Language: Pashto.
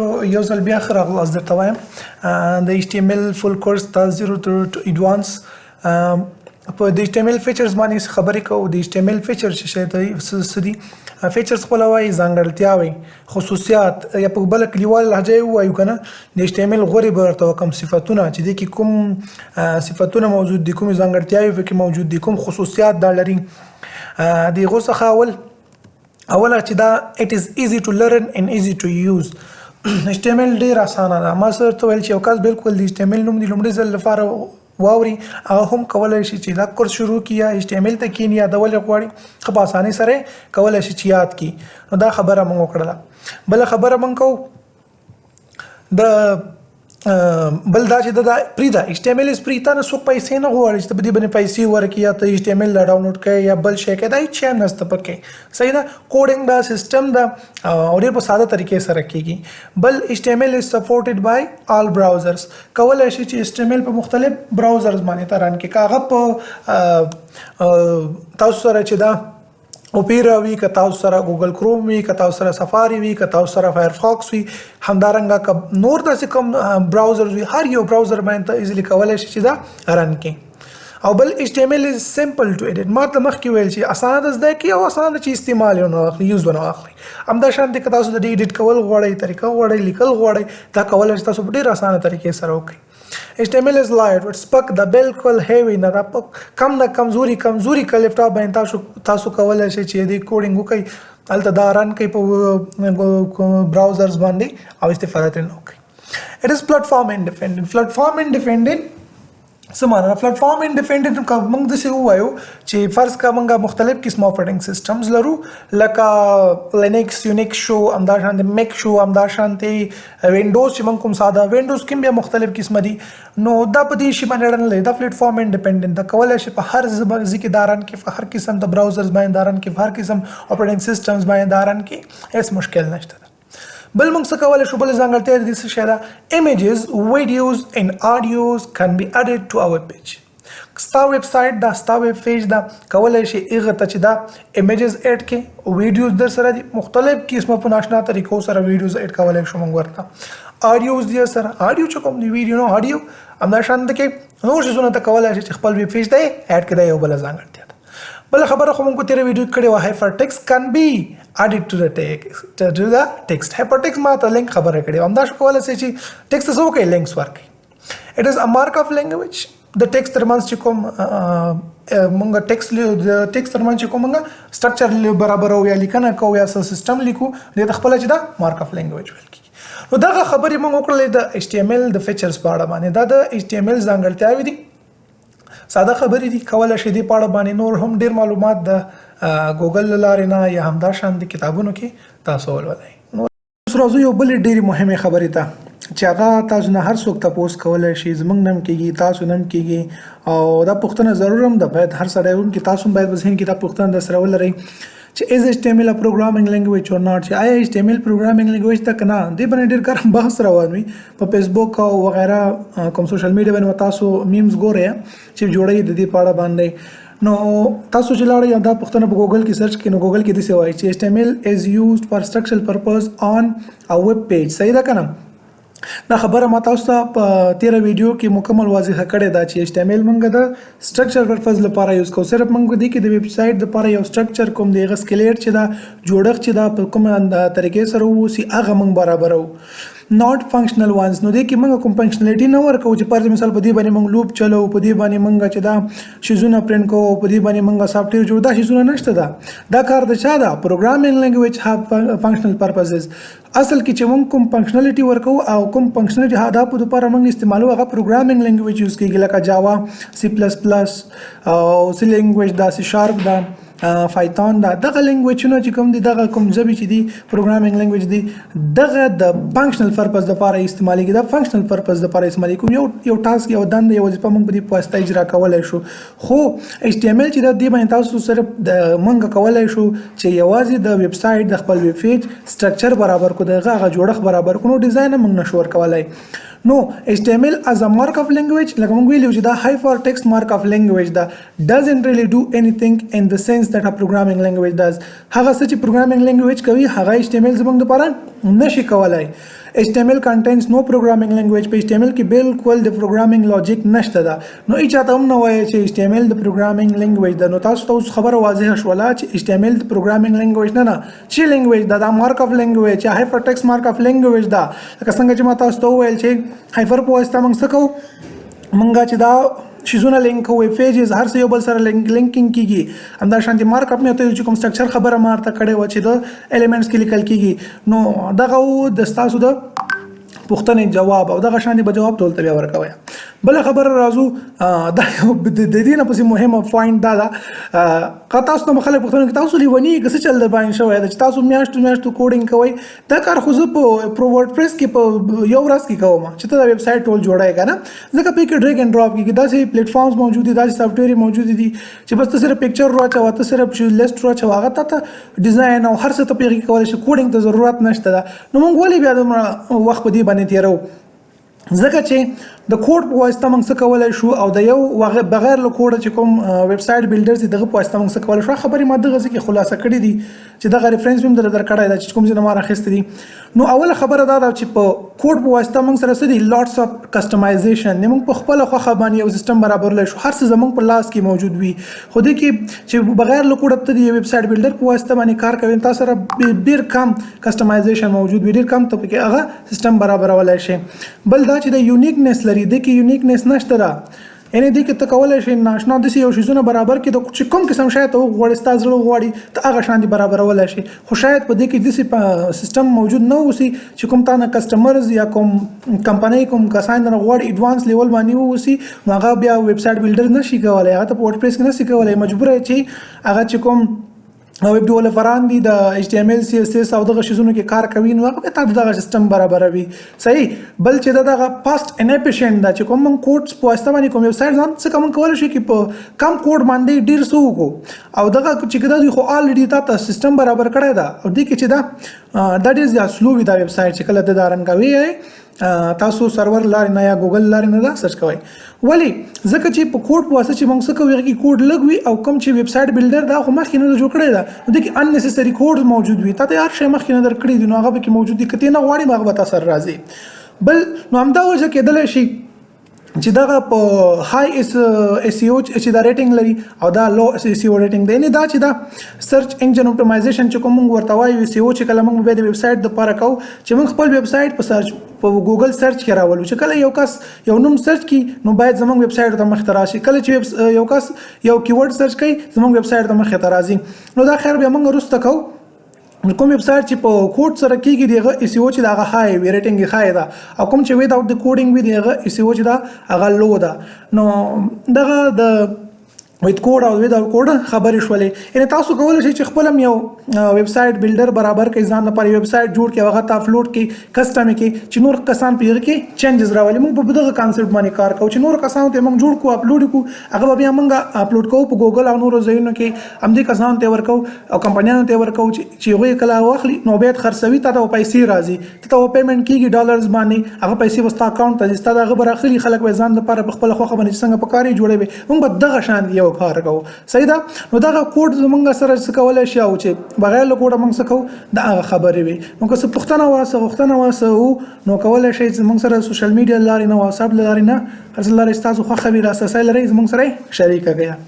یو ځل بیا ښه راغلاست درته وایم د HTML فل کورس دا 0 to advance په د HTML فیچرز باندې خبرې کوو. د HTML فیچر چې شی دی څه دي؟ فیچرز خپل وایي ځانګړتیاوې، خصوصیات یا په بله کلیوال لهجه یې ووایو که نه د HTML غورې به ورته وکړم صفتونه چې دې کې کوم صفتونه موجود دي، کومې ځانګړتیاوې پکې موجود دي، کوم خصوصیات دا لري. د هغو څخه اوله چې دا it is easy to learn and easy to use. HTML ډیر اسانه ده. ما سره ته ویل چې یو کس بالکل د HTML نوم د لومړي ځل لپاره واوري هغه هم کولی شي چې دا کورس شروع کړي یا HTML ته کښیني یادول یې غواړي ښه په اسانۍ سره کولی شي چې یاد کړي. نو دا خبره موږ وکړله. بله خبره موږ کوو د بل دا چې دا پرېږده HTML از پرې تا نه څوک پیسې نه غواړي چې ته په دې باندې پیسې ورکړي یا ته HTML ډاونلوډ کړې یا بل شی کوې دا هېڅ شی هم نشته پکې. صحیح ده، کوډینګ دا سیسټم ده او ډېر په ساده طریقې سره کېږي. بل HTML is supported by all browsers. کولی شي چې HTML په مختلف براوزرز باندې ته رن کړي. که هغه په تاسو سره چې دا اوپیرا وي، که تاسو سره ګوګل کروم وي، که تاسو سره سفاري وي، که تاسو سره فایرفاکس وي، همدارنګه که نور داسې کوم براوزرز وي، هر یو براوزر باندې ته ایزیلی کولی شي چې دا رن کړي. او بل HTML is simple to edit. ما ته مخکې ویل چې اسانه ده زده کړي او اسانه ده چې استعمال یې ونه واخلي، یوز ونه واخلي. همدا شان دي که تاسو د ایډیټ کول غواړئ، طریقه غواړئ، لیکل غواړئ، دا کولی شي تاسو په ډېر اسانه طریقې سره وکړئ. HTML is light وټ سپک ده، بالکل هیوي نه ده، کم نه کمزوري که لیپټاپ باندې تاسو کولی شئ چې دې کوډینګ وکړئ هلته دا رن کوي په براوزرز باندې او استفاده ترې نه وکړئ. It is platform independent. platform independent څه معنا؟ پلیټفارم انډیپینډنټ که موږ داسې ووایو چې فرض که موږ مختلف قسمه اپریټنګ سیسټمز لرو لکه لینکس، یونیکس شو، همداشانتې میک شو، همداشانتې وینډوز چې موږ کوم ساده وینډوز کې بیا مختلف قسمه دي. نو دا په دې شي باندې اړه نه لري. دا پلیټفارم انډیپینډنټ ده، کولی شي په هر ځای کې دا رن کړي، په هر قسم د براوزرز باندې دا رن کړي، په هر قسم اپریټنګ سیسټمز باندې دا رن کړي، هیڅ مشکل نشته ده. بل موږ څه کولی شو؟ بل ځانګړتیا د دې څه شی ده؟ images, videos and audios can be added to our page. ستا ویب سایټ دا، ستا ویب پیج دا، کولی شي هغه ته چې دا images اډ کړي، ویډیوز در سره دي، مختلف قسمه په ناشنا طریقو سره ویډیوز اډ کولی شو موږ ورته. آډیوز دي سره، آډیو چې کوم دی ویډیو نو آډیو، همداشانته کې نور شیزونه ته کولی شي چې خپل ویب پیج ته یې اډ کړي. دا یو بله ځانګړتیا ده. بل خبره خو موږ په تیره ویډیو کړې وه، hypertext can be added to the text. hypertext ما ته لینک خبره کړې وه، همدا شو کولی شي چې ټیکس ته څه وکړي؟ لینکس ورکړي. It is a markup language. د ټیکس ترمنځ چې کوم موږ د ټیکس ترمنځ چې کوم موږ سټرکچر برابرو یا لیکنه کوو یا سیسټم لیکو، دې ته خپله چې دا مارکاپ لینګویج ویل کېږي. نو دغه خبرې موږ وکړلې د HTML د فیچرز په اړه باندې. دا د HTML ځانګړتیاوې دي، ساده خبرې دي، کولی شي دې په اړه باندې نور هم ډېر معلومات د ګوګل له لارې نه یا همداشان د کتابونو کې تاسو ولولئ. نو اوس راځو یو بلې ډېرې مهمې خبرې ته چې هغه تاسو نه هر څوک تپوس کولی شي، زموږ نه هم کېږي، تاسو نه هم کېږي، او دا پوښتنه ضرور هم ده، باید هر سړی وکړي. تاسو هم باید په ذهن کې دا پوښتنه درسره ولرئ چې is HTML a programming language or not؟ چې آیا HTML programming language ده که نه؟ دې باندې ډېر ګرم بحث روان وي په فیسبوک او وغیره کوم سوشل میډیا باندې. تاسو میمز ګورئ چې جوړوي د دې په اړه باندې. نو تاسو چې لاړئ دا پوښتنه په ګوګل کې سرچ کړئ، نو ګوګل کې داسې وایي چې HTML is used for structural purpose on a web page. صحیح ده که نه؟ دا خبره ما تاسو ته په تیره ویډیو کې مکمل واضحه کړې ده چې HTML موږ د سټرکچر پرپز لپاره یوز کوو. صرف موږ دې کې د ویب سایټ لپاره یو سټرکچر کوم دی، هغه سکلیټ چې دا جوړښت چې دا په کومه طریقې سره ووسي هغه موږ برابرو، not functional ones. نو دې کې موږ کوم فنکشنالټي نه ورکوو چې پر مثال په دې باندې موږ لوپ چلو، په دې باندې موږ چې دا شیزونه پرنټ کوو، په دې باندې موږ سافټویر جوړ، دا شیزونه نشته. دا کار د چا ده؟ پروګرامینګ لینګویج have functional purposes. اصل کې چې موږ کوم فنکشنالټي ورکوو او کوم فنکشنالټي هدف لپاره موږ استعمالوو هغه پروګرامینګ لینګویج یوز کېږي، لکه جاوا، C++ او سی لینګویج دا، C# دا، فایتون دا. دغه لینګویجونه چې کوم دي، دغه کوم ژبې چې دي پروګرامینګ لینګویج دي، دغه د فنکشنل پرپز لپاره استعمالېږي. دا فنکشنل پرپز لپاره استعمالېږي، کوم یو ټاسک، یو دنده، یو وظیفه موږ په دې په واسطه اجرا کولی شو. خو HTML چې دا دې باندې تاسو صرف موږ کولی شو چې یوازې د ویب سایټ د خپل ویب پیج سټرکچر برابر کړو، دغه جوړښت برابر کړو، ډیزاین موږ نشو ورکولی. نو HTML as a markup language لکه موږ ویلو چې دا hypertext markup language دا doesn't really do anything in the sense that a programming language does. هغه څه چې programming language کوي هغه HTML زموږ لپاره نشي کولای. HTML contains no programming language. په HTML کې بالکل د پروګرامینګ لوجیک نشته ده. نو ای چاته هم نه وایي چې HTML د پروګرامینګ لینګویج ده. نو تاسو ته خبره واضحه شوله چې HTML د پروګرامینګ لینګویج نه چې لینګویج ده دا مارک اف لینګویج یا هایپر ټیکسټ مارک اف لینګویج ده. لکه څنګه چې ما تاسو ته وویل چې هایپر په واسطه موږ څه کوو موږ چې دا شیزونه لینک کوو پیجز هر څه یو بل سره لینکینګ کیږي همدا شانتي مارک اپ نه ته چې کوم سټرکچر خبره مارته کړي و چې د الیمنټس کې لیکل کیږي نو دغه د تاسو د پوښتنې جواب او دغه شانتي به جواب ټول ته بیا ورکوي. بل خبر راځو دا د دې نه پسې مهمه پوینټ دا ده که تاسو ته مخالف پوښتنه کې تاسو لیونی څه چل در باندې شوی ده چې تاسو میاشتو کوډینګ کوئ دا کار خو زه په ورډپریس کې په یو ورځ کې کوم چې ته دا ویب سایټ ټول جوړای کنه ځکه په کې ډریګ اینډ ډراپ کې داسې پلیټفارمز موجود دي داسې سافټویر موجود دي چې بس ته صرف پکچر راچو ته صرف لیست راچو هغه ته ډیزاین او هر څه ته پیږي کولای شي کوډینګ ته ضرورت نشته ده. نو موږ ولې بیا د وخت په دې باندې تیرو ځکه چې د کوډ په واسطه موږ څه کولای شو او د یو بغیر له کوډ چې کوم ویب سایټ بلډرز دغه په واسطه موږ څه کولای شو خبرې ما دغه ځکه خلاصه کړې دي چې دغه ریفرنس هم درکړای دا چې کوم ځای ما راخسته دي. نو اوله خبره دا ده چې په کوډ په واسطه موږ سره څه دي لاټس اف کسټمایزیشن موږ په خپل خو باندې یو سیستم برابرلای شو هر څه زموږ په لاس کې موجود وي خو دې کې چې بغیر له کوډ ته دی ویب سایټ بلډر په واسطه باندې کار کوي تاسو سره ډیر کم کسټمایزیشن موجود وي ډیر کم ته کې هغه سیستم برابرولای شي. بل دا چې د یونیکنس لري د کې یونیکنس نشته را یعنی دې کې ته کولای شي ناشنا د یو شیزونه برابر کې د کوم قسم شاید ته غوړې ستاسو غوړې ته هغه شان دي برابرولای شي خو شاید په دې کې د سیستم موجود نه وسی چې کوم تا نه کسٹمرز یا کوم کمپنۍ کوم کسان نه غوړ ایڈوانس لیول باندې وسی نو هغه بیا ویب سایټ بلډر نشي کولای هغه ته ورډپریس نه شي کولای مجبور چې هغه چې کوم ویب ډیولپران دي د HTML CSS او دغه شیزونو کې کار کوي نو هغه ته دغه سیستم برابروي صحیح. بل چې دغه فاست ان افیشنت دا چې کوم کوډز په واسطه باندې کوم ویب سایټ ځان څه کوم کول شي کې په کم کوډ باندې ډیر سو کو او دغه چې کدا خو الریډي تا سیستم برابر کړی دا او دې کې چې دا that is the slow دا ویب سایټ چې کله د دارن کوي تاسو سرور لارې نه یا ګوګل لارې نه دا سرچ کوئ ولی ځکه چې په کوډ په واسطه چې موږ څه کوو کې کوډ لګوي او کوم چې ویب سایټ بلډر دا خو مخکې نه جوړ کړی دا د کې ان نیسسری کوډ موجود وي ته هر شی مخکې نه درکړي دي نو هغه کې موجود دي کته نه غواړي هغه به تاسو راځي. بل نو همدا وجه کېدل شي چې دا په های SEO چې دا ریټینګ لري او دا لو SEO ریټینګ دی نه دا چې دا سرچ انجن اپټیمایزیشن چې کوم ورته وایي SEO چې کله موږ به د ویب سایټ د لپاره کوو چې موږ خپل ویب سایټ په سرچ په ګوګل سرچ کې راولو چې کله یو کس یو نوم سرچ کی نو باید زموږ ویب سایټ ته مخ ته راشي کله چې یو کس یو کیورډ سرچ کوي زموږ ویب سایټ ته مخ ته راځي نو دا خیر به موږ وروسته کوو کوم ویب سایټ چې په کوډ سره کېږي دغه SEO چې دا هاي ریټینګ ښه ده او کوم چې ویداوت د کوډینګ وی دغه SEO چې دا هغه لو ده نو دغه د ویت کوډ او ویداوت کوډ خبرې شولې یعنی تاسو کولای شئ چې خپل یو ویب سایټ بلډر برابر کړئ ځان لپاره ویب سایټ جوړ کړئ هغه ته اپلوډ کړئ کسټم کړئ چې نور کسان پیږي کې چینجز راولي موږ په دغه کانسپټ باندې کار کوو چې نور کسان ته موږ جوړ کوو اپلوډ کوو هغه بیا موږ اپلوډ کوو په ګوګل او نور ځایونو کې هم دې کسان ته ورکو او کمپنیانو ته ورکو چې هغه کله واخلي نو به خرڅوي ته پیسې راځي ته پیمنٹ کیږي ډالرز باندې هغه پیسې وستا اکاونټ ته ځي ته هغه برخلي خلک به ځان لپاره په خپل خوخه باندې څنګه په کاری جوړوي موږ به دغه شان یو کار کوو صحیح ده. نو دا کوډ زمونږ سره څه کولای شي او چې بغیر له کوډه موږ څه کوو دا هغه خبرې وي نو که څه پوښتنه واسه نو کولای شي زمونږ سره سوشل میډیا لارې نه واتساپ لارې نه هر څه لارې تاسو خو خبر اساسي لري زمونږ سره شریک کړئ.